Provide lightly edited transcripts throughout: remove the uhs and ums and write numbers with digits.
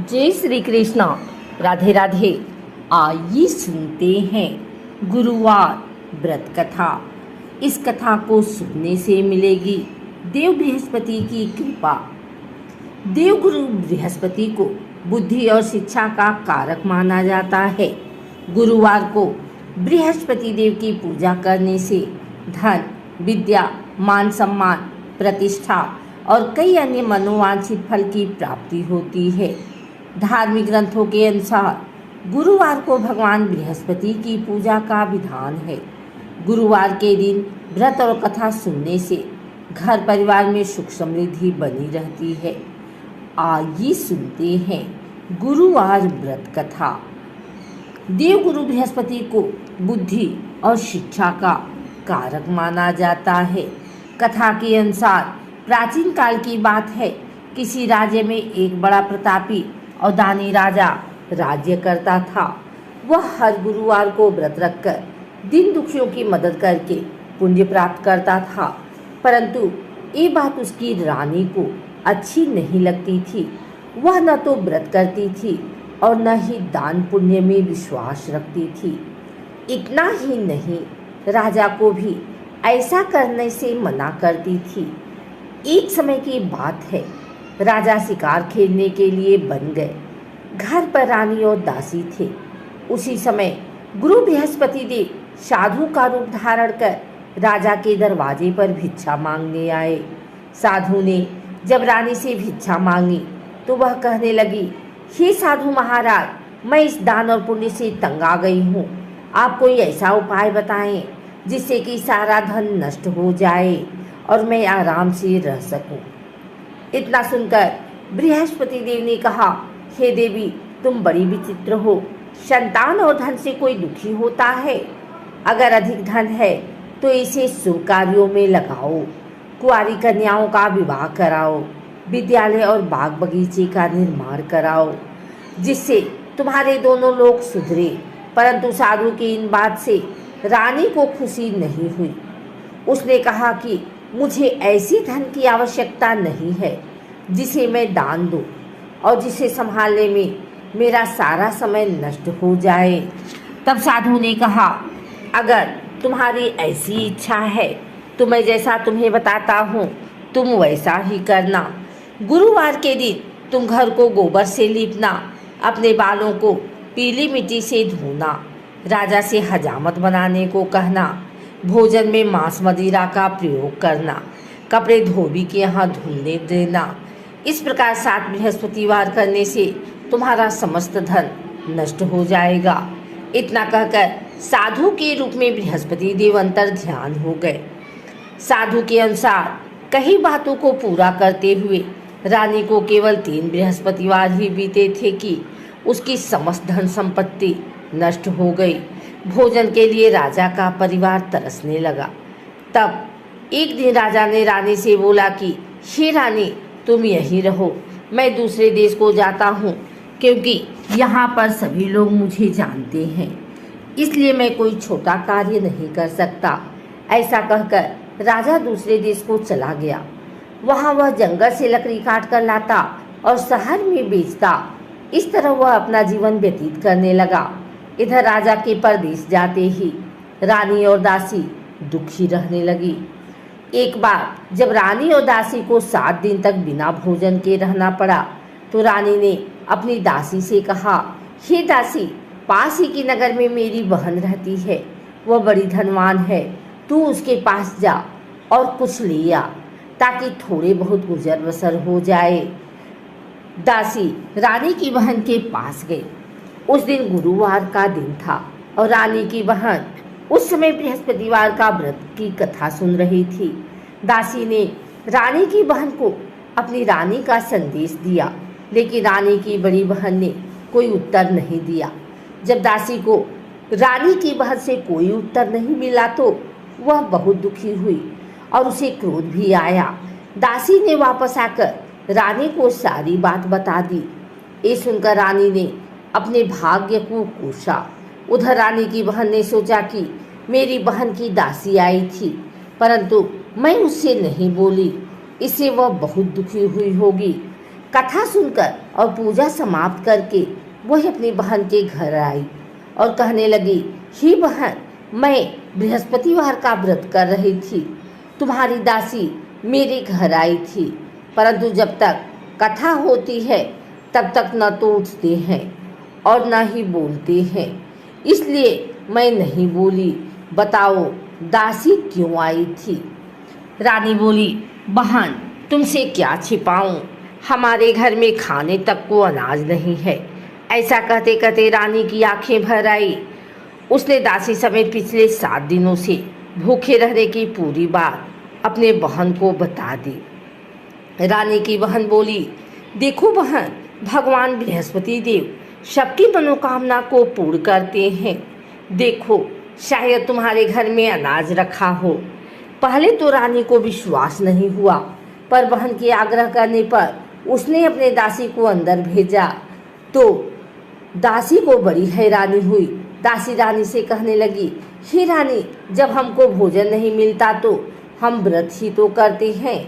जय श्री कृष्णा। राधे राधे। आइए सुनते हैं गुरुवार व्रत कथा। इस कथा को सुनने से मिलेगी देव बृहस्पति की कृपा। देव गुरु बृहस्पति को बुद्धि और शिक्षा का कारक माना जाता है। गुरुवार को बृहस्पति देव की पूजा करने से धन, विद्या, मान सम्मान, प्रतिष्ठा और कई अन्य मनोवांछित फल की प्राप्ति होती है। धार्मिक ग्रंथों के अनुसार गुरुवार को भगवान बृहस्पति की पूजा का विधान है। गुरुवार के दिन व्रत और कथा सुनने से घर परिवार में सुख समृद्धि बनी रहती है। आइए सुनते हैं गुरुवार व्रत कथा। देव गुरु बृहस्पति को बुद्धि और शिक्षा का कारक माना जाता है। कथा के अनुसार प्राचीन काल की बात है। किसी राज्य में एक बड़ा प्रतापी और दानी राजा राज्य करता था। वह हर गुरुवार को व्रत रखकर दीन दुखियों की मदद करके पुण्य प्राप्त करता था। परंतु ये बात उसकी रानी को अच्छी नहीं लगती थी। वह न तो व्रत करती थी और न ही दान पुण्य में विश्वास रखती थी। इतना ही नहीं, राजा को भी ऐसा करने से मना करती थी। एक समय की बात है, राजा शिकार खेलने के लिए बन गए। घर पर रानी और दासी थे। उसी समय गुरु बृहस्पति देव साधु का रूप धारण कर राजा के दरवाजे पर भिक्षा मांगने आए। साधु ने जब रानी से भिक्षा मांगी तो वह कहने लगी, हे साधु महाराज, मैं इस दान और पुण्य से तंग आ गई हूँ। आप कोई ऐसा उपाय बताएं जिससे कि सारा धन नष्ट हो जाए और मैं आराम से रह सकूं। इतना सुनकर बृहस्पति देव ने कहा, हे देवी, तुम बड़ी विचित्र हो। संतान और धन से कोई दुखी होता है? अगर अधिक धन है तो इसे शुभ कार्यों में लगाओ। कुंवारी कन्याओं का विवाह कराओ, विद्यालय और बाग बगीचे का निर्माण कराओ, जिससे तुम्हारे दोनों लोग सुधरे। परंतु साधु की इन बात से रानी को खुशी नहीं हुई। उसने कहा कि मुझे ऐसी धन की आवश्यकता नहीं है जिसे मैं दान दूं और जिसे संभालने में मेरा सारा समय नष्ट हो जाए। तब साधु ने कहा, अगर तुम्हारी ऐसी इच्छा है तो मैं जैसा तुम्हें बताता हूँ तुम वैसा ही करना। गुरुवार के दिन तुम घर को गोबर से लीपना, अपने बालों को पीली मिट्टी से धोना, राजा से हजामत बनाने को कहना, भोजन में मांस मदिरा का प्रयोग करना, कपड़े धोबी के यहाँ धुलने देना। इस प्रकार 7 बृहस्पतिवार करने से तुम्हारा समस्त धन नष्ट हो जाएगा। इतना कहकर साधु के रूप में बृहस्पति देव अंतर ध्यान हो गए। साधु के अनुसार कई बातों को पूरा करते हुए रानी को केवल 3 बृहस्पतिवार ही बीते थे कि उसकी समस्त धन संपत्ति नष्ट हो गई। भोजन के लिए राजा का परिवार तरसने लगा। तब एक दिन राजा ने रानी से बोला कि हे रानी, तुम यहीं रहो, मैं दूसरे देश को जाता हूँ, क्योंकि यहाँ पर सभी लोग मुझे जानते हैं, इसलिए मैं कोई छोटा कार्य नहीं कर सकता। ऐसा कहकर राजा दूसरे देश को चला गया। वहाँ वह जंगल से लकड़ी काट कर लाता और शहर में बेचता। इस तरह वह अपना जीवन व्यतीत करने लगा। इधर राजा के परदेश जाते ही रानी और दासी दुखी रहने लगी। एक बार जब रानी और दासी को 7 दिन तक बिना भोजन के रहना पड़ा तो रानी ने अपनी दासी से कहा, हे दासी, पास ही की नगर में मेरी बहन रहती है, वह बड़ी धनवान है, तू उसके पास जा और कुछ ले आ ताकि थोड़े बहुत गुजर बसर हो जाए। दासी रानी की बहन के पास गई। उस दिन गुरुवार का दिन था और रानी की बहन उस समय बृहस्पतिवार का व्रत की कथा सुन रही थी। दासी ने रानी की बहन को अपनी रानी का संदेश दिया, लेकिन रानी की बड़ी बहन ने कोई उत्तर नहीं दिया। जब दासी को रानी की बहन से कोई उत्तर नहीं मिला तो वह बहुत दुखी हुई और उसे क्रोध भी आया। दासी ने वापस आकर रानी को सारी बात बता दी। ये सुनकर रानी ने अपने भाग्य को कोसा। उधर रानी की बहन ने सोचा कि मेरी बहन की दासी आई थी, परंतु मैं उससे नहीं बोली, इससे वह बहुत दुखी हुई होगी। कथा सुनकर और पूजा समाप्त करके वह अपनी बहन के घर आई और कहने लगी, ही बहन, मैं बृहस्पतिवार का व्रत कर रही थी। तुम्हारी दासी मेरे घर आई थी, परंतु जब तक कथा होती है तब तक न तो उठते हैं और न ही बोलते हैं, इसलिए मैं नहीं बोली। बताओ दासी क्यों आई थी? रानी बोली, बहन, तुमसे क्या छिपाऊं, हमारे घर में खाने तक को अनाज नहीं है। ऐसा कहते कहते रानी की आंखें भर आई। उसने दासी समेत पिछले 7 दिनों से भूखे रहने की पूरी बात अपने बहन को बता दी। रानी की बहन बोली, देखो बहन, भगवान बृहस्पति देव सबकी मनोकामना को पूर्ण करते हैं। देखो, शायद तुम्हारे घर में अनाज रखा हो। पहले तो रानी को विश्वास नहीं हुआ, पर बहन के आग्रह करने पर उसने अपने दासी को अंदर भेजा तो दासी को बड़ी हैरानी हुई। दासी रानी से कहने लगी, हे रानी, जब हमको भोजन नहीं मिलता तो हम व्रत ही तो करते हैं,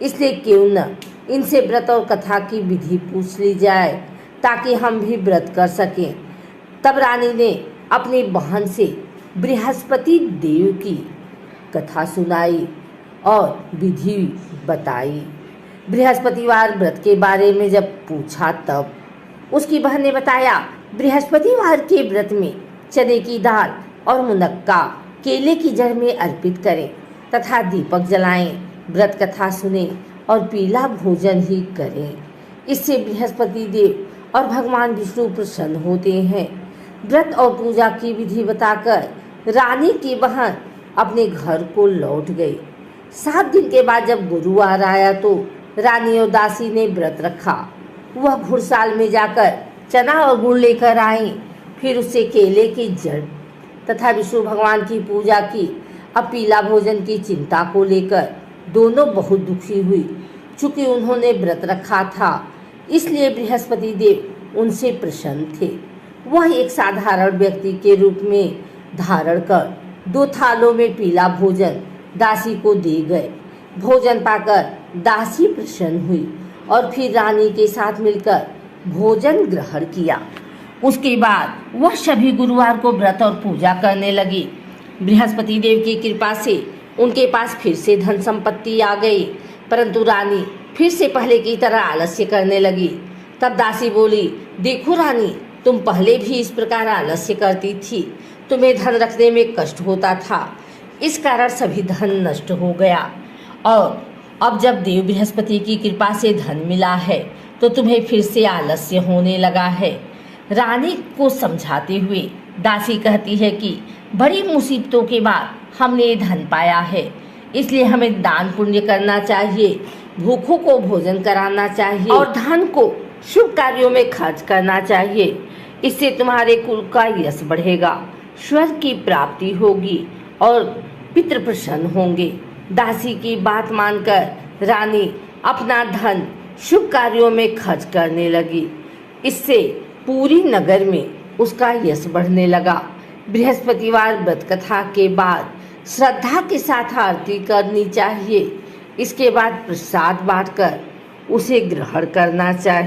इसलिए क्यों न इनसे व्रत और कथा की विधि पूछ ली जाए ताकि हम भी व्रत कर सकें। तब रानी ने अपनी बहन से बृहस्पति देव की कथा सुनाई और विधि बताई। बृहस्पतिवार व्रत के बारे में जब पूछा तब उसकी बहन ने बताया, बृहस्पतिवार के व्रत में चने की दाल और मुनक्का केले की जड़ में अर्पित करें तथा दीपक जलाएं, व्रत कथा सुने और पीला भोजन ही करें। इससे बृहस्पति देव और भगवान विष्णु प्रसन्न होते हैं। व्रत और पूजा की विधि बताकर रानी की बहन अपने घर को लौट गई। 7 दिन के बाद जब गुरुवार आया तो रानी और दासी ने व्रत रखा। वह घुड़साल में जाकर चना और गुड़ लेकर आई, फिर उससे केले की जड़ तथा विष्णु भगवान की पूजा की। अब पीला भोजन की चिंता को लेकर दोनों बहुत दुखी हुई। चूंकि उन्होंने व्रत रखा था, इसलिए बृहस्पति देव उनसे प्रसन्न थे। वह एक साधारण व्यक्ति के रूप में धारण कर 2 थालों में पीला भोजन दासी को दे गए। भोजन पाकर दासी प्रसन्न हुई और फिर रानी के साथ मिलकर भोजन ग्रहण किया। उसके बाद वह सभी गुरुवार को व्रत और पूजा करने लगी। बृहस्पति देव की कृपा से उनके पास फिर से धन संपत्ति आ गई, परंतु रानी फिर से पहले की तरह आलस्य करने लगी। तब दासी बोली, देखो रानी, तुम पहले भी इस प्रकार आलस्य करती थी, तुम्हें धन रखने में कष्ट होता था, इस कारण सभी धन नष्ट हो गया, और अब जब देव बृहस्पति की कृपा से धन मिला है तो तुम्हें फिर से आलस्य होने लगा है। रानी को समझाते हुए दासी कहती है कि बड़ी मुसीबतों के बाद हमने ये धन पाया है, इसलिए हमें दान पुण्य करना चाहिए, भूखों को भोजन कराना चाहिए और धन को शुभ कार्यों में खर्च करना चाहिए। इससे तुम्हारे कुल का यश बढ़ेगा, स्वर्ग की प्राप्ति होगी और पितृ प्रसन्न होंगे। दासी की बात मानकर रानी अपना धन शुभ कार्यों में खर्च करने लगी। इससे पूरी नगर में उसका यश बढ़ने लगा। बृहस्पतिवार व्रत कथा के बाद श्रद्धा के साथ आरती करनी चाहिए। इसके बाद प्रसाद बांटकर उसे ग्रहण करना चाहिए।